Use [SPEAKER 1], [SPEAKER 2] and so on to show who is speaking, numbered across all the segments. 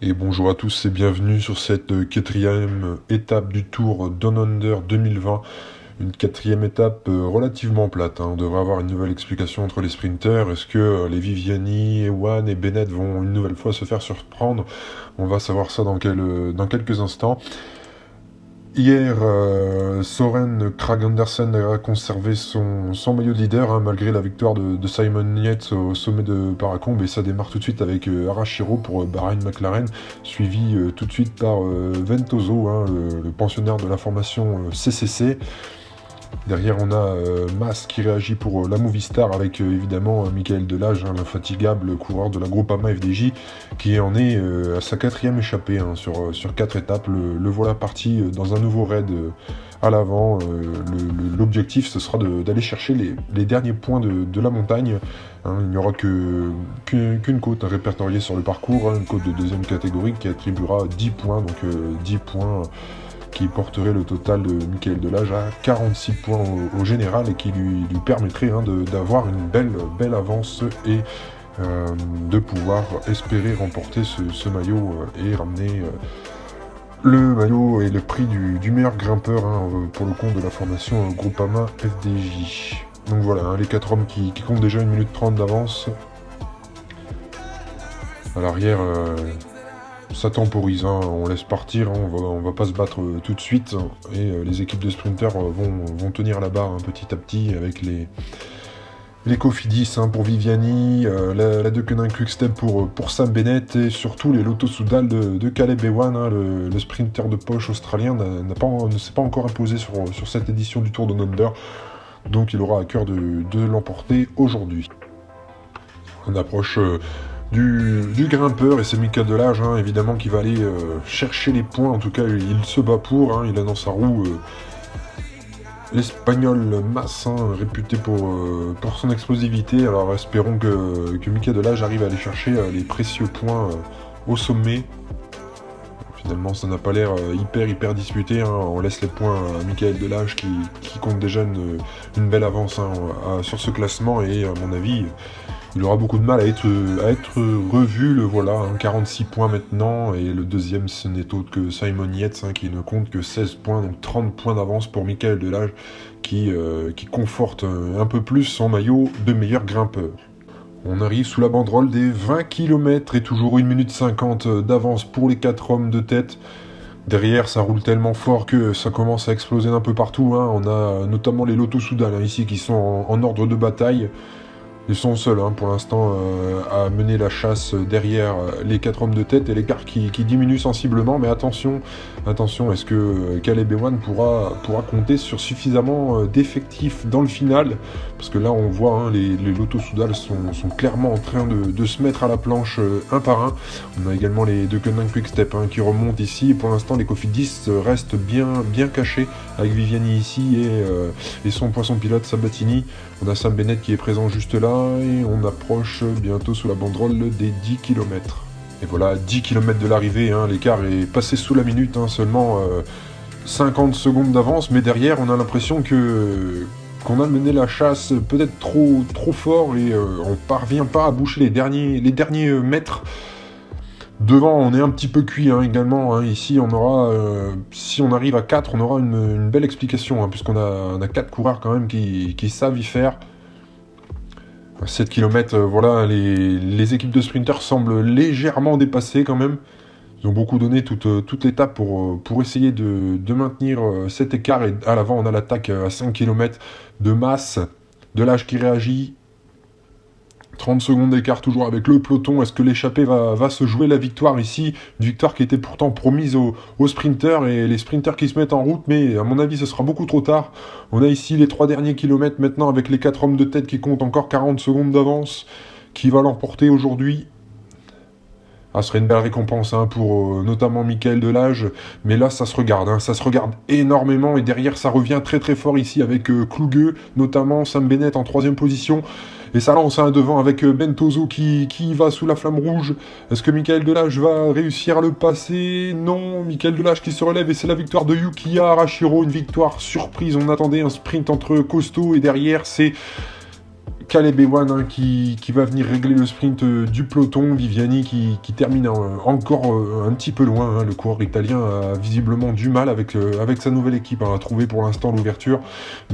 [SPEAKER 1] Et bonjour à tous et bienvenue sur cette quatrième étape du Tour Down Under 2020. Une quatrième étape relativement plate, hein. On devrait avoir une nouvelle explication entre les sprinters. Est-ce que les Viviani, Ewan et Bennett vont une nouvelle fois se faire surprendre? On va savoir ça dans quelques instants. Hier, Soren Kragh Andersen a conservé son maillot de leader, hein, malgré la victoire de Simon Yates au sommet de Paracombe, et ça démarre tout de suite avec Arashiro pour Bahrain McLaren, suivi tout de suite par Ventoso, hein, le pensionnaire de la formation CCC. Derrière, on a Mas qui réagit pour la Movistar avec évidemment Michael Delage, hein, l'infatigable coureur de la Groupama FDJ, qui en est à sa quatrième échappée, hein, sur 4 étapes. Le voilà parti dans un nouveau raid à l'avant. L'objectif, ce sera d'aller chercher les derniers points de la montagne. Hein. Il n'y aura qu'une côte répertoriée sur le parcours, hein, une côte de deuxième catégorie qui attribuera 10 points, donc 10 points qui porterait le total de Michael Delage à 46 points au général et qui lui permettrait, hein, d'avoir une belle avance et de pouvoir espérer remporter ce maillot et ramener le maillot et le prix du meilleur grimpeur, hein, pour le compte de la formation Groupama FDJ. Donc voilà, hein, les 4 hommes qui comptent déjà 1 minute 30 d'avance. À l'arrière, ça temporise, hein, on laisse partir, hein, on va pas se battre tout de suite, hein, et les équipes de sprinters vont tenir la barre, hein, petit à petit avec les Cofidis, hein, pour Viviani, la Deceuninck Quick-Step pour Sam Bennett et surtout les Lotto Soudal de Caleb Ewan, hein, le sprinter de poche australien ne s'est pas encore imposé sur cette édition du Tour de Under, donc il aura à cœur de l'emporter aujourd'hui. On approche du grimpeur, et c'est Michael Delage, hein, évidemment, qui va aller chercher les points. En tout cas, il se bat pour, hein, il a dans sa roue l'Espagnol Mas, hein, réputé pour son explosivité. Alors espérons que Michael Delage arrive à aller chercher les précieux points au sommet. Finalement, ça n'a pas l'air hyper disputé, hein. On laisse les points à Michael Delage qui compte déjà une belle avance, hein, sur ce classement, et à mon avis, il aura beaucoup de mal à être revu. Le voilà, hein, 46 points maintenant, et le deuxième, ce n'est autre que Simon Yates, hein, qui ne compte que 16 points, donc 30 points d'avance pour Michael Delage, qui conforte un peu plus son maillot de meilleur grimpeur. On arrive sous la banderole des 20 km et toujours 1 minute 50 d'avance pour les 4 hommes de tête. Derrière, ça roule tellement fort que ça commence à exploser d'un peu partout, hein. On a notamment les Lotto Soudal, hein, ici, qui sont en ordre de bataille. Ils sont seuls, hein, pour l'instant, à mener la chasse derrière les 4 hommes de tête, et l'écart qui diminue sensiblement. Mais attention, est-ce que Caleb Ewan pourra compter sur suffisamment d'effectifs dans le final? Parce que là, on voit, hein, les Lotto Soudal sont clairement en train de se mettre à la planche un par un. On a également les Deceuninck Quick-Step, hein, qui remontent ici. Et pour l'instant, les Cofidis restent bien cachés avec Viviani ici et son poisson pilote Sabatini. On a Sam Bennett qui est présent juste là, et on approche bientôt sous la banderole des 10 km. Et voilà, 10 km de l'arrivée, hein, l'écart est passé sous la minute, hein, seulement 50 secondes d'avance, mais derrière, on a l'impression qu'on a mené la chasse peut-être trop fort, et on parvient pas à boucher les derniers mètres. Devant, on est un petit peu cuit, hein, également, hein. Ici, on aura, si on arrive à 4, on aura une belle explication, hein, puisqu'on a 4 coureurs quand même qui savent y faire. 7 km, voilà, les équipes de sprinters semblent légèrement dépassées quand même. Ils ont beaucoup donné toute l'étape pour essayer de maintenir cet écart. Et à l'avant, on a l'attaque à 5 km de masse, de l'âge qui réagit. 30 secondes d'écart toujours avec le peloton. Est-ce que l'échappée va se jouer la victoire ici? Une victoire qui était pourtant promise aux sprinters, et les sprinters qui se mettent en route, mais à mon avis ce sera beaucoup trop tard. On a ici les 3 derniers kilomètres maintenant avec les 4 hommes de tête qui comptent encore 40 secondes d'avance. Qui va l'emporter aujourd'hui? Ah, ce serait une belle récompense, hein, pour notamment Michael Delage, mais là ça se regarde, hein, ça se regarde énormément, et derrière ça revient très fort ici avec Kluge, notamment Sam Bennett en 3ème position, et ça lance, hein, devant avec Ventoso qui va sous la flamme rouge. Est-ce que Michael Delage va réussir à le passer? Non, Michael Delage qui se relève, et c'est la victoire de Yukiya Arashiro, une victoire surprise. On attendait un sprint entre costauds, et derrière c'est Caleb Ewan hein, qui va venir régler le sprint du peloton. Viviani qui termine encore un petit peu loin. Hein. Le coureur italien a visiblement du mal avec sa nouvelle équipe à trouver pour l'instant l'ouverture.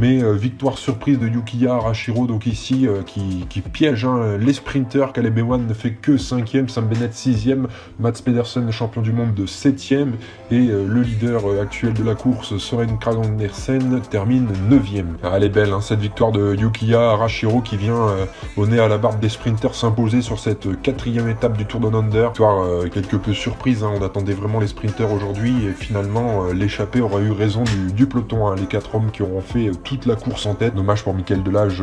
[SPEAKER 1] Mais victoire surprise de Yukiya Arashiro, donc ici, qui piège hein, les sprinters. Caleb Ewan ne fait que 5e, Sam Bennett 6e, Mats Pedersen, champion du monde, de 7e. Et le leader actuel de la course, Søren Kragh Andersen, termine 9e. Elle est belle, hein, cette victoire de Yukiya Arashiro qui vient au nez à la barbe des sprinters s'imposer sur cette 4e étape du Tour Down Under. Victoire quelque peu surprise, hein, on attendait vraiment les sprinters aujourd'hui et finalement l'échappée aura eu raison du peloton. Hein, les 4 hommes qui auront fait toute la course en tête. Dommage pour Michael Delage,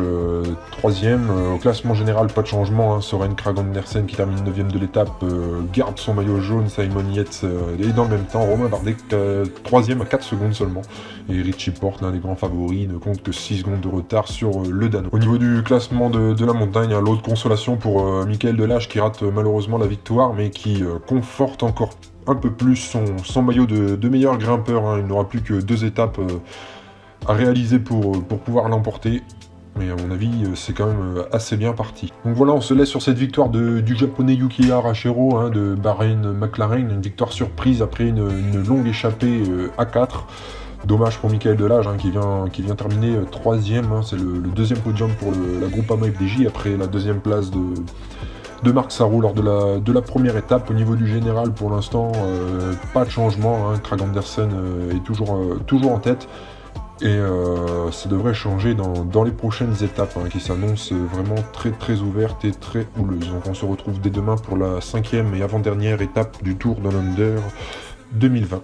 [SPEAKER 1] 3e. Au classement général, pas de changement. Hein, Søren Kragh Andersen qui termine 9e de l'étape garde son maillot jaune. Simon Yates et dans le même temps Romain Bardet 3e à 4 secondes seulement. Et Richie Porte, l'un des grands favoris, ne compte que 6 secondes de retard sur le Danois. Au niveau du classement de la montagne, l'eau de consolation pour Michael Delage qui rate malheureusement la victoire, mais qui conforte encore un peu plus son maillot de meilleur grimpeur. Hein. Il n'aura plus que 2 étapes à réaliser pour pouvoir l'emporter. Mais à mon avis, c'est quand même assez bien parti. Donc voilà, on se laisse sur cette victoire du japonais Yukiya Arashiro, hein, de Bahrain McLaren. Une victoire surprise après une longue échappée à 4. Dommage pour Michael Delage hein, qui vient terminer 3e. Hein, c'est le 2e podium pour la Groupama FDJ après la 2e place de Marc Sarro lors de la première étape. Au niveau du général, pour l'instant, pas de changement. Hein, Kragh Andersen est toujours en tête. Et ça devrait changer dans les prochaines étapes hein, qui s'annoncent vraiment très très ouvertes et très houleuses. Donc on se retrouve dès demain pour la 5e et avant-dernière étape du Tour Down Under 2020.